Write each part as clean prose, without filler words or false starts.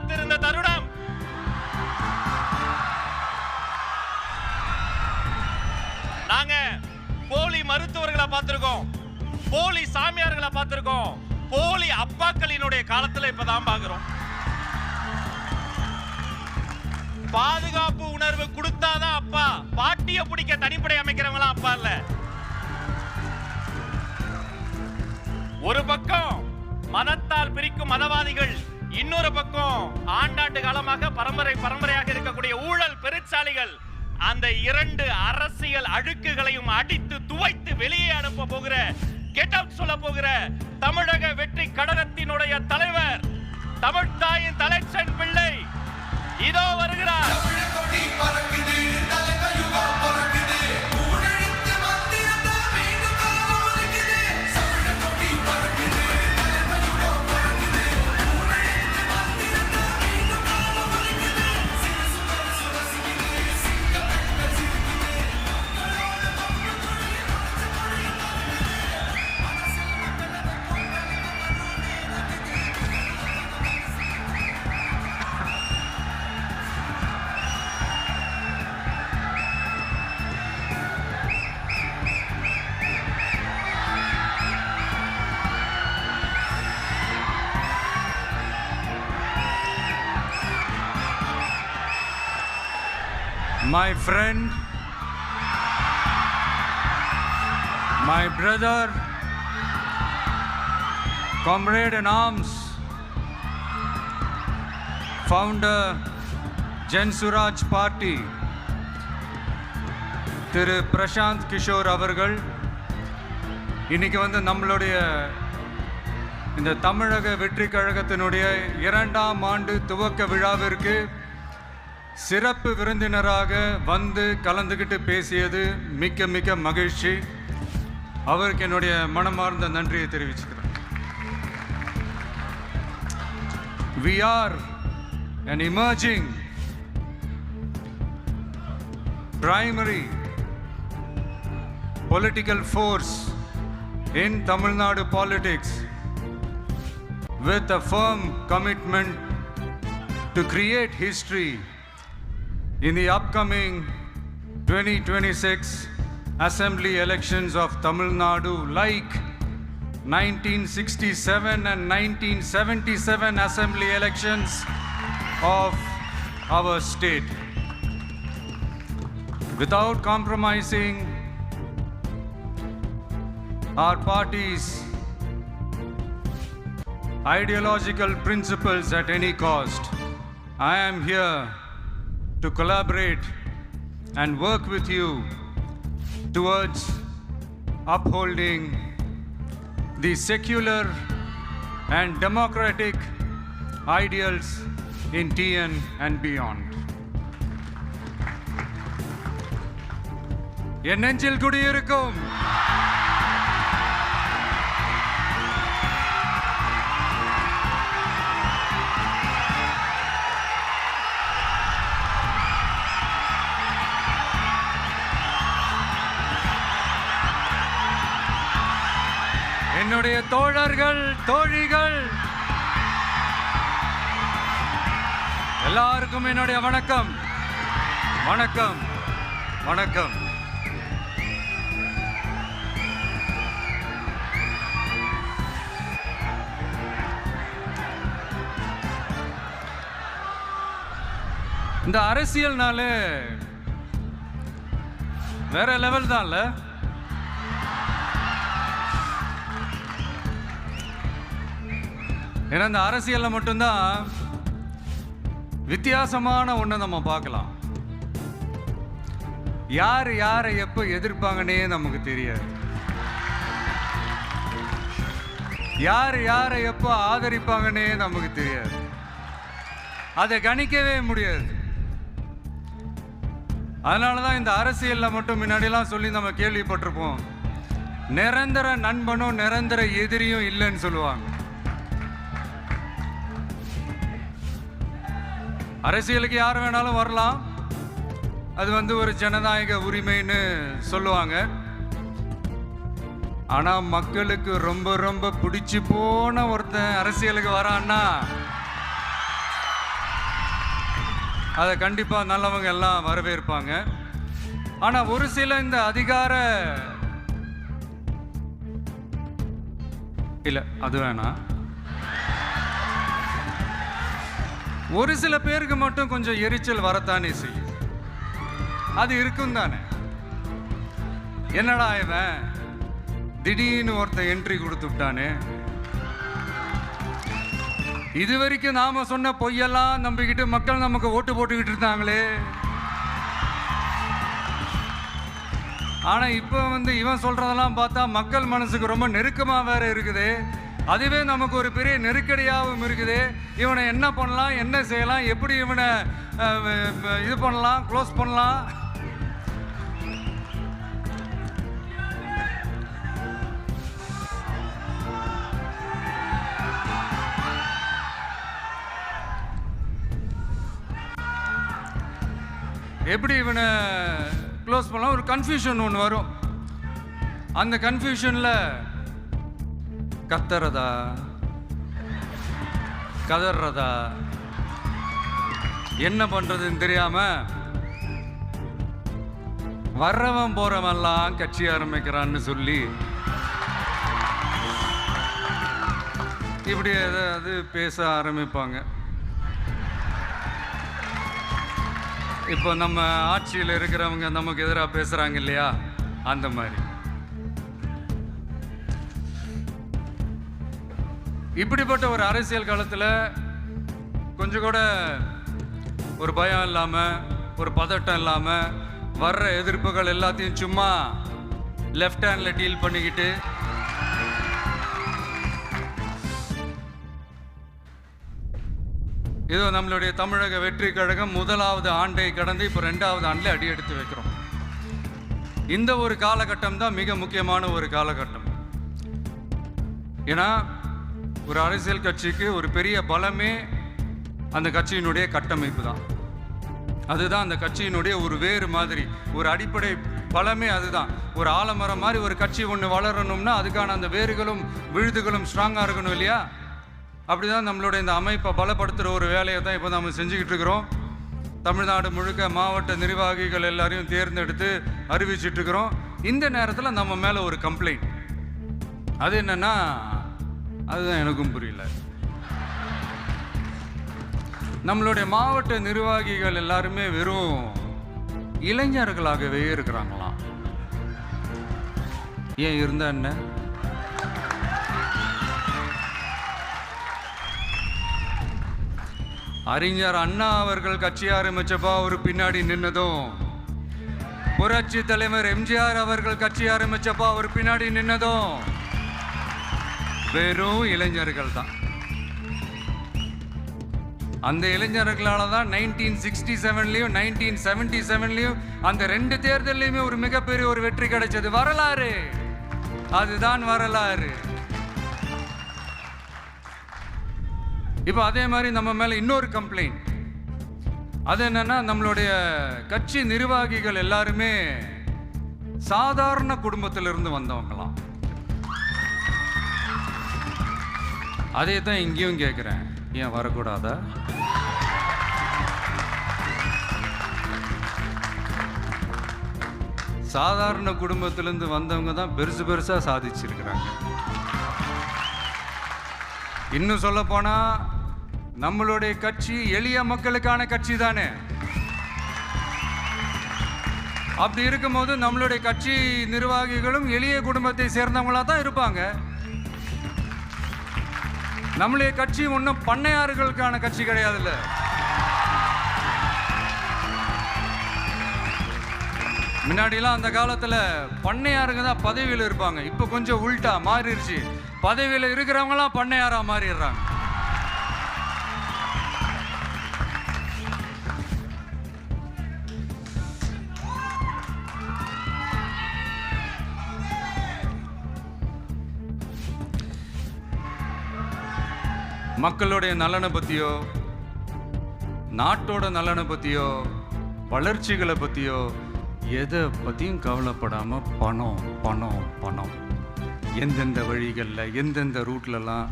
காத்திருந்த தருணம். நாங்க போலி மருத்துவர்களை பார்த்திருக்கோம், போலி சாமியார்களை பார்த்திருக்கோம், போலி அப்பாக்களினுடைய காலத்துல இப்பதான் பார்க்கிறோம். பாதுகாப்பு உணர்வு கொடுத்தாதான் அப்பா, பாட்டிய பிடிக்க தனிப்படை அமைக்கிறவங்களாம் அப்பா இல்ல. ஒரு பக்கம் மதத்தால் பிரிக்கும் மதவாதிகள், இன்னொரு பக்கம் ஆண்டாண்டு காலமாக பரம்பரையாக இருக்கக்கூடிய ஊழல் பெருச்சாளிகள். அந்த இரண்டு அரசியல் அழுக்குகளையும் அடித்து துவைத்து வெளியே அனுப்ப போகிற, கெட் அவுட் சொல்ல போகிற தமிழக வெற்றி கழகத்தினுடைய தலைவர், தமிழ்த்தாயின் தலைச்சன் பிள்ளை இதோ வருகிறார். My friend, my brother, comrade in arms, founder, Jan Suraj Party, திரு பிரசாந்த் கிஷோர் அவர்கள் இன்னைக்கு வந்து நம்மளுடைய இந்த தமிழக வெற்றி கழகத்தினுடைய 2ஆம் ஆண்டு துவக்க விழாவிற்கு சிறப்பு விருந்தினராக வந்து கலந்துக்கிட்டு பேசியது மிக்க மிக்க மகிழ்ச்சி. அவருக்கு என்னுடைய மனமார்ந்த நன்றியை தெரிவிச்சுக்கிறேன். We are an emerging primary political force in Tamil Nadu politics with a firm commitment to create history in the upcoming 2026 assembly elections of Tamil Nadu, like 1967 and 1977 assembly elections of our state. Without compromising our party's ideological principles at any cost, I am here to collaborate and work with you towards upholding the secular and democratic ideals in TN and beyond. என் நெஞ்சில் குடியிருக்கும் என்னுடைய தோழர்கள், தோழிகள் எல்லாருக்கும் என்னுடைய வணக்கம், வணக்கம், வணக்கம். இந்த அரசியல்னாலே வேற லெவல் தான்ல. ஏன்னா இந்த அரசியலில் மட்டும்தான் வித்தியாசமான ஒன்று நம்ம பார்க்கலாம். யார் யாரை எப்போ எதிர்ப்பாங்கன்னே நமக்கு தெரியாது. யார் யாரை எப்போ ஆதரிப்பாங்கன்னே நமக்கு தெரியாது. அதை கணிக்கவே முடியாது. அதனால தான் இந்த அரசியலில் மட்டும் முன்னாடிலாம் சொல்லி நம்ம கேள்விப்பட்டிருப்போம், நிரந்தர நண்பனும் நிரந்தர எதிரியும் இல்லைன்னு சொல்லுவாங்க. அரசியலுக்கு யார் வேணாலும் வரலாம், அது வந்து ஒரு ஜனநாயக உரிமைன்னு சொல்லுவாங்க. ஆனால் மக்களுக்கு ரொம்ப ரொம்ப பிடிச்சி போன ஒருத்தன் அரசியலுக்கு வரான்னா அதை கண்டிப்பாக நல்லவங்க எல்லாம் வரவேற்பாங்க. ஆனால் ஒரு சில இந்த அதிகார இல்லை அது வேணாம், ஒரு சில பேருக்கு மட்டும் கொஞ்சம் எரிச்சல் வரத்தானே செய்யும். அது இருக்கும் தானே. என்னடா இவன் திடீர்னு ஒருத்தன் என்ட்ரி கொடுத்துட்டானே, இது வரைக்கும் நாம சொன்ன பொய்யெல்லாம் நம்பிக்கிட்டு மக்கள் நமக்கு ஓட்டு போட்டுக்கிட்டு இருந்தாங்களே, ஆனா இப்ப இவன் சொல்றதெல்லாம் பார்த்தா மக்கள் மனசுக்கு ரொம்ப நெருக்கமா வேற இருக்குது. அதுவே நமக்கு ஒரு பெரிய நெருக்கடியாகவும் இருக்குது. இவனை என்ன பண்ணலாம், என்ன செய்யலாம், எப்படி இவனை இது பண்ணலாம், க்ளோஸ் பண்ணலாம். எப்படி இவனை க்ளோஸ் பண்ணலாம், ஒரு கன்ஃபியூஷன் ஒன்று வரும். அந்த கன்ஃபியூஷன்ல கத்துறதா கதறதா என்ன பண்றதுன்னு தெரியாம வர்றவன் போறவெல்லாம் கட்சி ஆரம்பிக்கிறான்னு சொல்லி இப்படி அது பேச ஆரம்பிப்பாங்க. இப்போ நம்ம ஆட்சியில் இருக்கிறவங்க நமக்கு எதிராக பேசுறாங்க இல்லையா, அந்த மாதிரி. இப்படிப்பட்ட ஒரு அரசியல் காலத்தில் கொஞ்சம் கூட ஒரு பயம் இல்லாமல், ஒரு பதட்டம் இல்லாமல், வர்ற எதிர்ப்புகள் எல்லாத்தையும் சும்மா லெஃப்ட் ஹேண்டில் டீல் பண்ணிக்கிட்டு இதோ நம்மளுடைய தமிழக வெற்றி கழகம் முதலாவது ஆண்டை கடந்து இப்போ 2வது ஆண்டில் அடி எடுத்து வைக்கிறோம். இந்த ஒரு காலகட்டம் தான் மிக முக்கியமான ஒரு காலகட்டம். ஏன்னா ஒரு அரசியல் கட்சிக்கு ஒரு பெரிய பலமே அந்த கட்சியினுடைய கட்டமைப்பு தான். அதுதான் அந்த கட்சியினுடைய ஒரு வேறு மாதிரி, ஒரு அடிப்படை பலமே அதுதான். ஒரு ஆலமரம் மாதிரி ஒரு கட்சி ஒன்று வளரணும்னா அதுக்கான அந்த வேர்களும் விழுதுகளும் ஸ்ட்ராங்காக இருக்கணும் இல்லையா. அப்படிதான் நம்மளுடைய இந்த அமைப்பை பலப்படுத்துகிற ஒரு வேலையை தான் இப்போ நம்ம செஞ்சுக்கிட்டு இருக்கிறோம். தமிழ்நாடு முழுக்க மாவட்ட நிர்வாகிகள் எல்லாரையும் தேர்ந்தெடுத்து அறிவிச்சிட்டு இருக்கிறோம். இந்த நேரத்தில் நம்ம மேலே ஒரு கம்ப்ளைண்ட், அது என்னன்னா, அதுதான் எனக்கும் புரியல. நம்மளுடைய மாவட்ட நிர்வாகிகள் எல்லாருமே வெறும் இளைஞர்களாகவே இருக்கிறாங்களாம். ஏன் இருந்தா என்ன? அறிஞர் அண்ணா அவர்கள் கட்சி ஆரம்பிச்சப்பா ஒரு பின்னாடி நின்னதும், புரட்சி தலைவர் எம்ஜிஆர் அவர்கள் கட்சி ஆரம்பிச்சப்பா ஒரு பின்னாடி நின்னதும் வெறும் இளைஞர்கள் தான். அந்த இளைஞர்களால தான் 1967லயும் 1977லயும் அந்த 2 தேர்தலையுமே ஒரு மிகப்பெரிய ஒரு வெற்றி கிடைச்சது. வரலாறு, அதுதான் வரலாறு. இப்போ அதே மாதிரி நம்ம மேல இன்னொரு கம்ப்ளைண்ட், அது என்னன்னா, நம்மளுடைய கட்சி நிர்வாகிகள் எல்லாருமே சாதாரண குடும்பத்திலிருந்து வந்தவங்களாம். அதே தான் இங்கேயும் கேட்குறேன், ஏன் வரக்கூடாதா? சாதாரண குடும்பத்திலிருந்து வந்தவங்க தான் பெருசு பெருசா சாதிச்சிருக்கிறாங்க. இன்னும் சொல்ல போனா நம்மளுடைய கட்சி எளிய மக்களுக்கான கட்சி தானே. அப்படி இருக்கும்போது நம்மளுடைய கட்சி நிர்வாகிகளும் எளிய குடும்பத்தை சேர்ந்தவங்களா தான் இருப்பாங்க. நம்மளுடைய கட்சி ஒன்றும் பண்ணையார்களுக்கான கட்சி கிடையாதுல்ல. முன்னாடிலாம் அந்த காலத்தில் பண்ணையாருங்க தான் பதவியில் இருப்பாங்க. இப்போ கொஞ்சம் உள்டா மாறிடுச்சு, பதவியில் இருக்கிறவங்களாம் பண்ணையாரா மாறிடுறாங்க. மக்களுடைய நலனை பற்றியோ, நாட்டோட நலனை பற்றியோ, வளர்ச்சிகளை பற்றியோ எதை பற்றியும் கவலைப்படாமல் பணம் பணம் பணம், எந்தெந்த வழிகளில் எந்தெந்த ரூட்லலாம்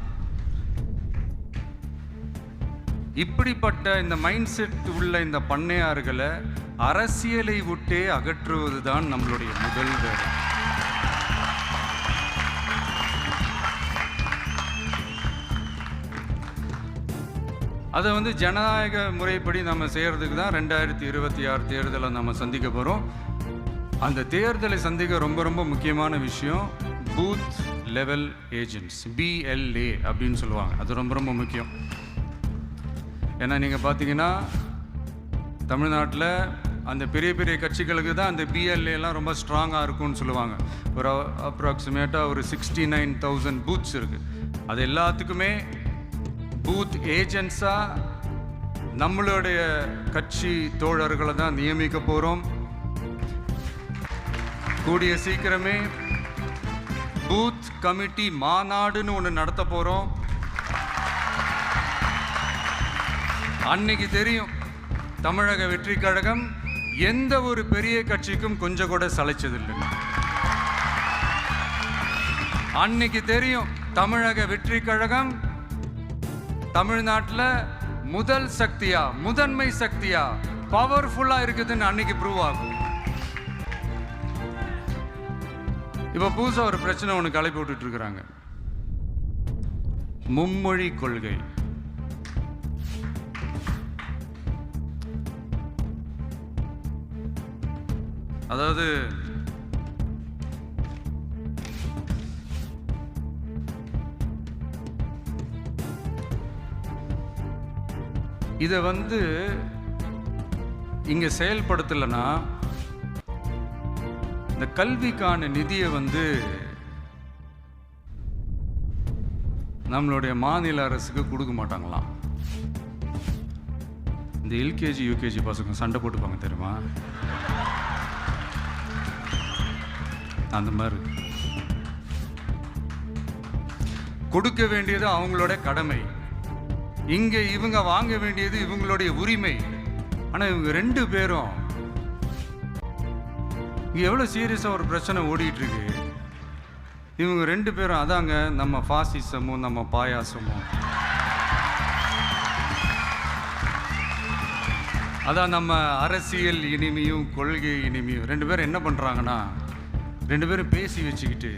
இப்படிப்பட்ட இந்த மைண்ட் செட் உள்ள இந்த பண்ணையார்களை அரசியலை விட்டே அகற்றுவதுதான் நம்மளுடைய முதல் வேலை. அதை ஜனநாயக முறைப்படி நம்ம செய்கிறதுக்கு தான் 2026 தேர்தலை நம்ம சந்திக்க போகிறோம். அந்த தேர்தலை சந்திக்க ரொம்ப ரொம்ப முக்கியமான விஷயம் பூத் லெவல் ஏஜென்ட்ஸ், BLA அப்படின்னு சொல்லுவாங்க. அது ரொம்ப ரொம்ப முக்கியம். ஏன்னா நீங்கள் பார்த்தீங்கன்னா தமிழ்நாட்டில் அந்த பெரிய பெரிய கட்சிகளுக்கு தான் அந்த BLAலாம் ரொம்ப ஸ்ட்ராங்காக இருக்கும்னு சொல்லுவாங்க. ஒரு அப்ராக்சிமேட்டாக ஒரு 69,000 பூத்ஸ் இருக்குது. அது எல்லாத்துக்குமே பூத் ஏஜென்ட்ஸாக நம்மளுடைய கட்சி தோழர்களை தான் நியமிக்க போகிறோம். கூடிய சீக்கிரமே பூத் கமிட்டி மாநாடுன்னு ஒன்று நடத்த போகிறோம். அன்னைக்கு தெரியும் தமிழக வெற்றி கழகம் எந்த ஒரு பெரிய கட்சிக்கும் கொஞ்சம் கூட சளைச்சதில்லை. அன்னைக்கு தெரியும் தமிழக வெற்றி கழகம் தமிழ்நாட்டில் முதல் சக்தியா, முதன்மை சக்தியா, பவர்ஃபுல்லா இருக்குதுன்னு அன்னைக்கு ப்ரூவ் ஆகும். இப்ப புதுசா ஒரு பிரச்சனை ஒன்று கிளப்பி விட்டுட்டு இருக்கிறாங்க, மும்மொழி கொள்கை. அதாவது இதை இங்க செயல்படுத்தலைன்னா இந்த கல்விக்கான நிதியை நம்மளுடைய மாநில அரசுக்கு கொடுக்க மாட்டாங்களாம். இந்த LKG UKG பசங்க சண்டை போட்டுப்பாங்க தெரியுமா, அந்த மாதிரி கொடுக்க வேண்டியது அவங்களோட கடமை. இங்க இவங்க வாங்க வேண்டியது இவங்களுடைய உரிமை. ஆனா இவங்க ரெண்டு பேரும் இங்க எவ்வளவு சீரியஸா ஒரு பிரச்சனை ஓடிட்டு இருக்கு. இவங்க ரெண்டு பேரும் அதாங்க நம்ம பாசிசமும் நம்ம பாயாசமும், அதான் நம்ம அரசியல் இனிமையும் கொள்கை இனிமையும். ரெண்டு பேரும் என்ன பண்றாங்கன்னா, ரெண்டு பேரும் பேசி வச்சுக்கிட்டு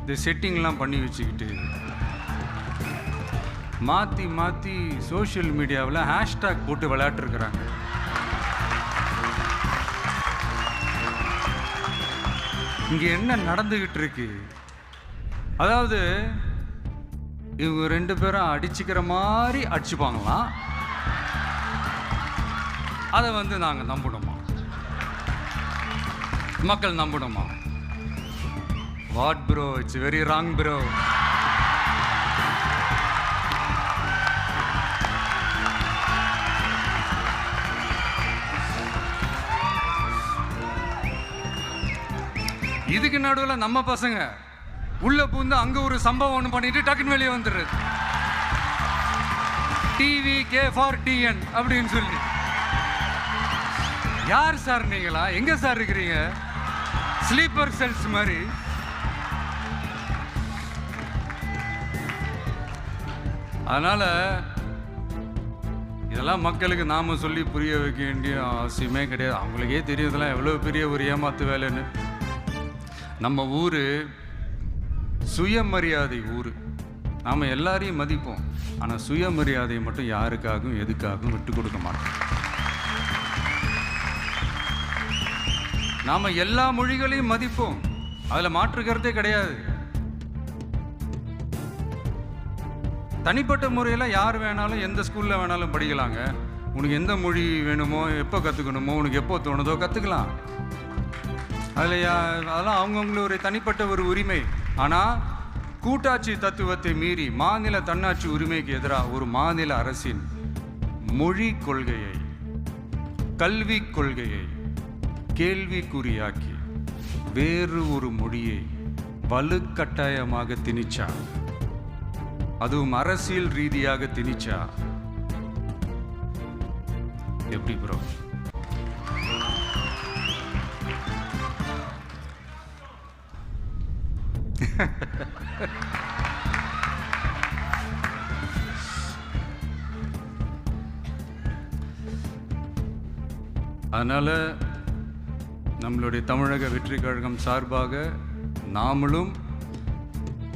இந்த செட்டிங்லாம் பண்ணி வச்சுக்கிட்டு மாற்றி மாற்றி சோஷியல் மீடியாவில் ஹேஷ்டாக் போட்டு விளையாட்டுருக்குறாங்க. இங்கே என்ன நடந்துக்கிட்டு இருக்கு, அதாவது இவங்க ரெண்டு பேரும் அடிச்சுக்கிற மாதிரி அடிச்சுப்பாங்களாம். அதை நாங்கள் நம்பணுமா, மக்கள் நம்பணுமா? What bro, it's very wrong bro. இதுக்கு நடுவில் நம்ம பசங்க உள்ள பூந்து அங்க ஒரு சம்பவம் ஒன்று பண்ணிட்டு டக்குன்னு வெளியே வந்துடுறது. TVK for TN அப்படின்னு சொல்லி. யார் சார் நீங்களா, எங்க சார் இருக்கிறீங்க? ஸ்லீப்பர் செல்ஸ் மாதிரி. அதனால இதெல்லாம் மக்களுக்கு நாம சொல்லி புரிய வைக்க வேண்டிய அவசியமே கிடையாது. அவங்களுக்கே தெரியுதெல்லாம் எவ்வளவு பெரிய ஒரு ஏமாத்து வேலைன்னு. நம்ம ஊர் சுயமரியாதை ஊர். நாம் எல்லாரையும் மதிப்போம், ஆனால் சுயமரியாதையை மட்டும் யாருக்காகவும் எதுக்காகவும் விட்டு கொடுக்க மாட்டோம். நாம் எல்லா மொழிகளையும் மதிப்போம், அதில் மாற்றுக்கிறதே கிடையாது. தனிப்பட்ட முறையில் யார் வேணாலும் எந்த ஸ்கூலில் வேணாலும் படிக்கலாங்க. உனக்கு எந்த மொழி வேணுமோ, எப்போ கற்றுக்கணுமோ, உனக்கு எப்போ தோணுதோ கற்றுக்கலாம். அதெல்லாம் அவங்கவுங்களுடைய தனிப்பட்ட ஒரு உரிமை. ஆனால் கூட்டாட்சி தத்துவத்தை மீறி மாநில தன்னாட்சி உரிமைக்கு எதிராக ஒரு மாநில அரசின் மொழி கொள்கையை, கல்வி கொள்கையை கேள்விக்குறியாக்கி வேறு ஒரு மொழியை வலுக்கட்டாயமாக திணிச்சா, அதுவும் அரசியல் ரீதியாக திணிச்சா எப்படி ப்ரோ? அதனால் நம்மளுடைய தமிழக வெற்றி கழகம் சார்பாக நாமளும்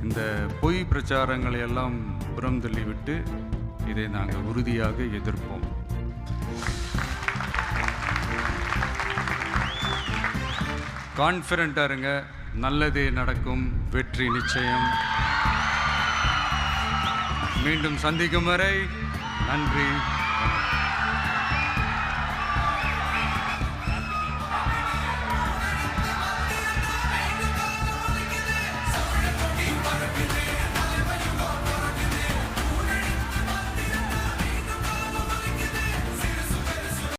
இந்த பொய் பிரச்சாரங்களை எல்லாம் புறம் தள்ளிவிட்டு இதை நாங்கள் உறுதியாக எதிர்ப்போம். கான்ஃபிடென்ட்டாக இருங்க, நல்லதே நடக்கும், வெற்றி நிச்சயம். மீண்டும் சந்திக்கும் வரை நன்றி.